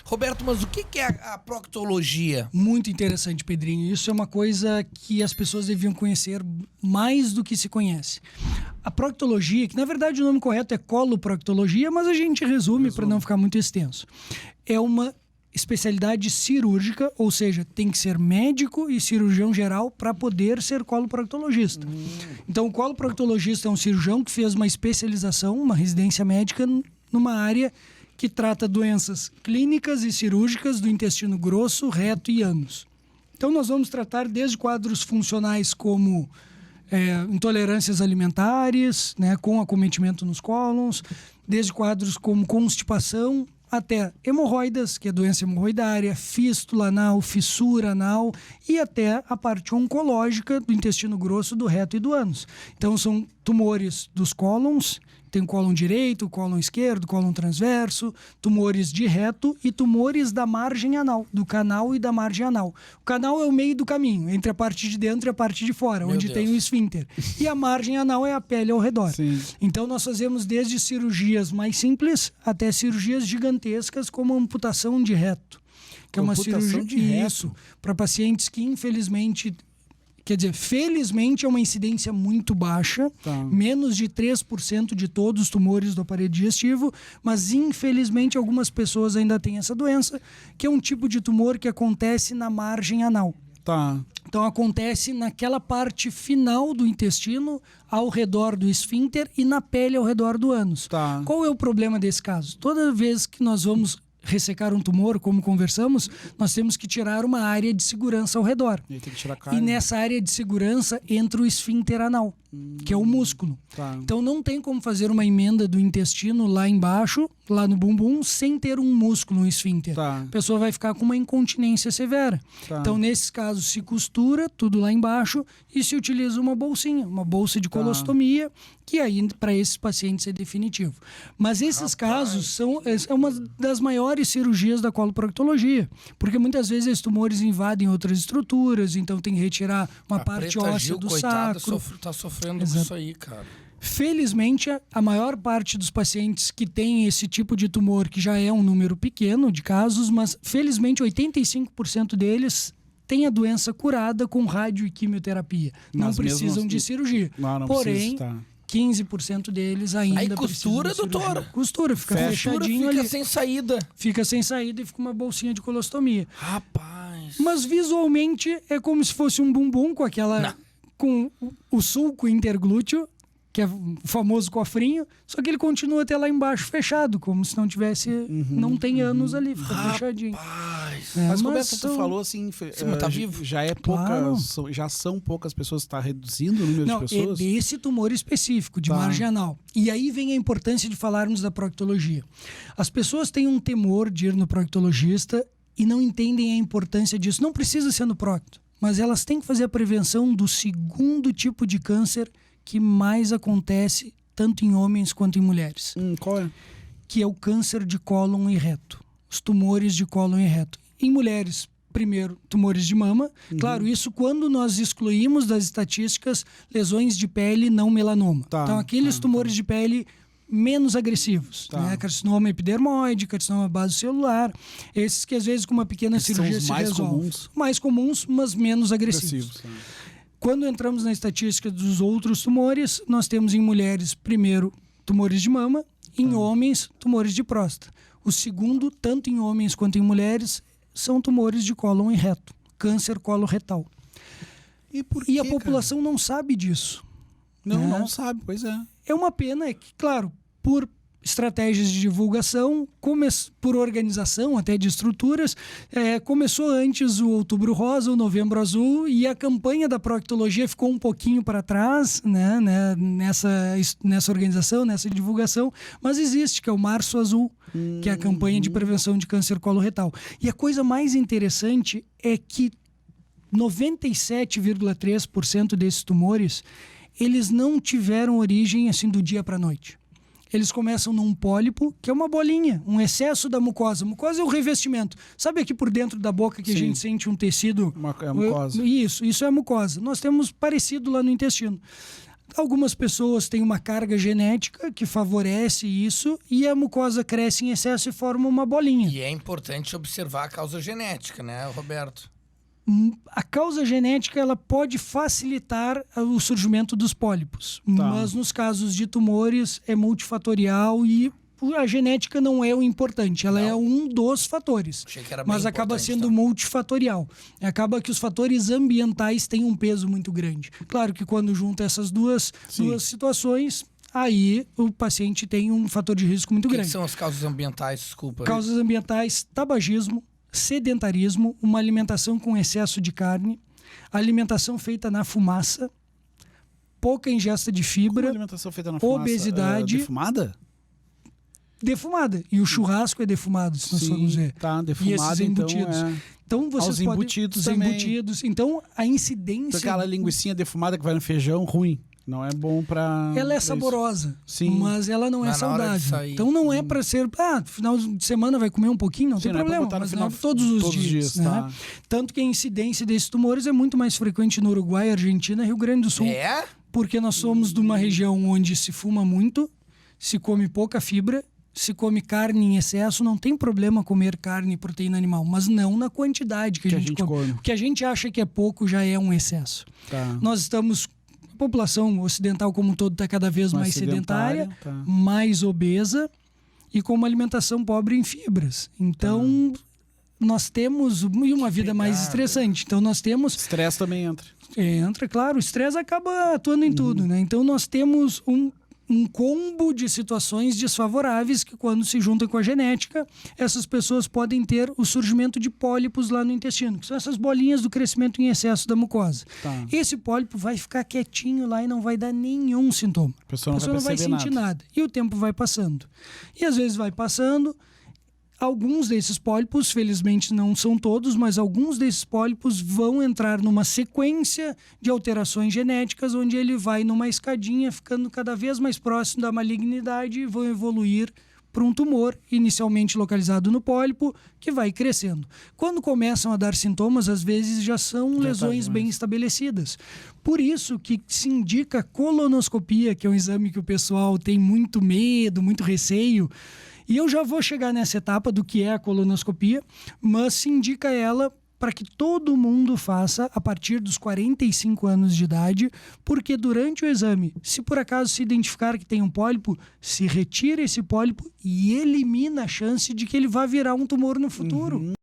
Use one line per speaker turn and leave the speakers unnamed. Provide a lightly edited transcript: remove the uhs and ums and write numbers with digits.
Roberto, mas o que é a proctologia?
Muito interessante, Pedrinho. Isso é uma coisa que as pessoas deviam conhecer mais do que se conhece. A proctologia, que na verdade o nome correto é coloproctologia, mas a gente resume para não ficar muito extenso. É uma especialidade cirúrgica, ou seja, tem que ser médico e cirurgião geral para poder ser coloproctologista. Então, o coloproctologista é um cirurgião que fez uma especialização, uma residência médica numa área que trata doenças clínicas e cirúrgicas do intestino grosso, reto e ânus. Então, nós vamos tratar desde quadros funcionais como intolerâncias alimentares, né, com acometimento nos cólons, desde quadros como constipação, até hemorroidas, que é doença hemorroidária, fístula anal, fissura anal e até a parte oncológica do intestino grosso, do reto e do ânus. Então são tumores dos cólons, tem o cólon direito, o cólon esquerdo, o cólon transverso, tumores de reto e tumores da margem anal, do canal e da margem anal. O canal é o meio do caminho, entre a parte de dentro e a parte de fora,
Meu
onde
Deus.
tem o esfíncter. E a margem anal é a pele ao redor.
Sim.
Então nós fazemos desde cirurgias mais simples até cirurgias gigantescas, como a amputação de reto. Que é uma
Amputação
cirurgia
de reto?
Isso, para pacientes que infelizmente... Quer dizer, felizmente é uma incidência muito baixa,
Tá.
menos de 3% de todos os tumores do aparelho digestivo, mas infelizmente algumas pessoas ainda têm essa doença, que é um tipo de tumor que acontece na margem anal.
Tá.
Então acontece naquela parte final do intestino, ao redor do esfíncter e na pele ao redor do ânus.
Tá.
Qual é o problema desse caso? Toda vez que nós vamos ressecar um tumor, como conversamos, nós temos que tirar uma área de segurança ao redor.
E aí tem que tirar carne.
E nessa área de segurança entra o esfíncter anal, que é o músculo.
Tá.
Então não tem como fazer uma emenda do intestino lá embaixo, lá no bumbum, sem ter um músculo, um esfíncter.
Tá.
A pessoa vai ficar com uma incontinência severa.
Tá.
Então, nesses casos, se costura tudo lá embaixo e se utiliza uma bolsinha, uma bolsa de colostomia, que aí, para esses pacientes, é definitivo. Mas esses casos é uma das maiores cirurgias da coloproctologia, porque muitas vezes esses tumores invadem outras estruturas, então tem que retirar uma parte
Preta
óssea
Gil,
do
coitada,
sacro.
tá sofrendo com
Exato.
isso aí, cara.
Felizmente, a maior parte dos pacientes que têm esse tipo de tumor, que já é um número pequeno de casos, mas felizmente 85% deles têm a doença curada com rádio e quimioterapia. Não
Mas
precisam
mesmo
de
assim-
cirurgia.
Não
Porém,
precisa, tá.
15% deles ainda
Aí
precisam
costura,
de cirurgia.
doutora?
Costura, fica
Fecha.
fechadinho
Fica
ali.
sem saída.
Fica sem saída e fica uma bolsinha de colostomia.
Rapaz.
Mas visualmente é como se fosse um bumbum com aquela...
Não.
Com o sulco interglúteo, que é o famoso cofrinho, só que ele continua até lá embaixo fechado, como se não tivesse... não tem anos ali, fica fechadinho.
Rapaz.
É,
Mas como é que tu
são-
falou assim,
mas tá vivo?
já é
Claro.
poucas, já são poucas pessoas, está reduzindo o número
Não,
de pessoas?
é desse tumor específico, de
Tá.
margem anal. E aí vem a importância de falarmos da proctologia. As pessoas têm um temor de ir no proctologista e não entendem a importância disso. Não precisa ser no procto, mas elas têm que fazer a prevenção do segundo tipo de câncer que mais acontece tanto em homens quanto em mulheres,
Qual é?
que é o câncer de cólon e reto. Os tumores de cólon e reto. Em mulheres, primeiro, tumores de mama. Claro, isso quando nós excluímos das estatísticas lesões de pele não melanoma.
Tá,
Então, aqueles tumores de pele menos agressivos,
Tá.
né? Carcinoma epidermoide, carcinoma basocelular, esses que às vezes com uma pequena
Esses
cirurgia
são os
se
mais
resolve.
comuns?
Mais comuns, mas menos agressivos.
Agressivos. Tá.
Quando entramos na estatística dos outros tumores, nós temos em mulheres, primeiro, tumores de mama, em homens, tumores de próstata. O segundo, tanto em homens quanto em mulheres, são tumores de cólon e reto, câncer coloretal.
E por
E a
quê,
população não sabe disso.
cara?
né?
Não sabe, pois é.
É uma pena que, claro, por estratégias de divulgação, por organização até de estruturas, começou antes o Outubro Rosa, o Novembro Azul, e a campanha da proctologia ficou um pouquinho para trás, né, nessa organização, nessa divulgação, mas existe, que é o Março Azul, que é a campanha de prevenção de câncer coloretal. E a coisa mais interessante é que 97,3% desses tumores, eles não tiveram origem assim do dia para a noite. Eles começam num pólipo, que é uma bolinha, um excesso da mucosa. Mucosa é o revestimento. Sabe aqui por dentro da boca que a
Sim.
gente sente um tecido?
É a mucosa.
Isso é a mucosa. Nós temos parecido lá no intestino. Algumas pessoas têm uma carga genética que favorece isso e a mucosa cresce em excesso e forma uma bolinha.
E é importante observar a causa genética, né, Roberto?
A causa genética ela pode facilitar o surgimento dos pólipos, mas nos casos de tumores é multifatorial e a genética não é o importante, ela é um dos fatores,
Achei que era bem
mas acaba
importante,
sendo
tá?
multifatorial. Acaba que os fatores ambientais têm um peso muito grande. Claro que quando junta essas duas situações, aí o paciente tem um fator de risco muito
O que
grande.
são as causas ambientais, desculpa?
Causas ambientais, tabagismo, sedentarismo, uma alimentação com excesso de carne, alimentação feita na fumaça, pouca ingesta de
Como
fibra,
alimentação feita na fumaça?
obesidade.
Defumada?
defumada. E o churrasco é defumado, se nós formos ver.
Tá,
E
defumado,
esses embutidos.
então é...
Então vocês
Os
podem...
embutidos
os
também.
embutidos. Então a incidência...
Aquela linguicinha defumada que vai no feijão, ruim. Não é bom pra...
Ela é
pra isso.
saborosa,
Sim.
mas ela não é
Mas na hora de
saudável.
sair.
Então não é para ser... final de semana vai comer um pouquinho, não
Sim,
tem
não é pra
problema.
botar no
Mas
final
não é todos os dias. Né?
tá.
Tanto que a incidência desses tumores é muito mais frequente no Uruguai, Argentina e Rio Grande do Sul.
É?
Porque nós somos de uma região onde se fuma muito, se come pouca fibra, se come carne em excesso, não tem problema comer carne e proteína animal, mas não na quantidade que a gente come. O que a gente acha que é pouco já é um excesso.
Tá.
Nós estamos... A população ocidental como um todo está cada vez mais sedentária,
tá.
mais obesa e com uma alimentação pobre em fibras. Então, nós temos uma vida mais estressante. Então, nós temos...
Estresse também entra.
Entra, claro, o estresse acaba atuando em tudo, né? Então, nós temos um combo de situações desfavoráveis que, quando se juntam com a genética, essas pessoas podem ter o surgimento de pólipos lá no intestino, que são essas bolinhas do crescimento em excesso da mucosa.
Tá.
Esse pólipo vai ficar quietinho lá e não vai dar nenhum sintoma.
A pessoa não vai perceber
sentir nada. E o tempo vai passando. E às vezes vai passando... Alguns desses pólipos, felizmente não são todos, mas alguns desses pólipos vão entrar numa sequência de alterações genéticas, onde ele vai numa escadinha, ficando cada vez mais próximo da malignidade e vão evoluir para um tumor, inicialmente localizado no pólipo, que vai crescendo. Quando começam a dar sintomas, às vezes já são lesões bem estabelecidas. Por isso que se indica colonoscopia, que é um exame que o pessoal tem muito medo, muito receio. E eu já vou chegar nessa etapa do que é a colonoscopia, mas se indica ela para que todo mundo faça a partir dos 45 anos de idade, porque durante o exame, se por acaso se identificar que tem um pólipo, se retira esse pólipo e elimina a chance de que ele vá virar um tumor no futuro.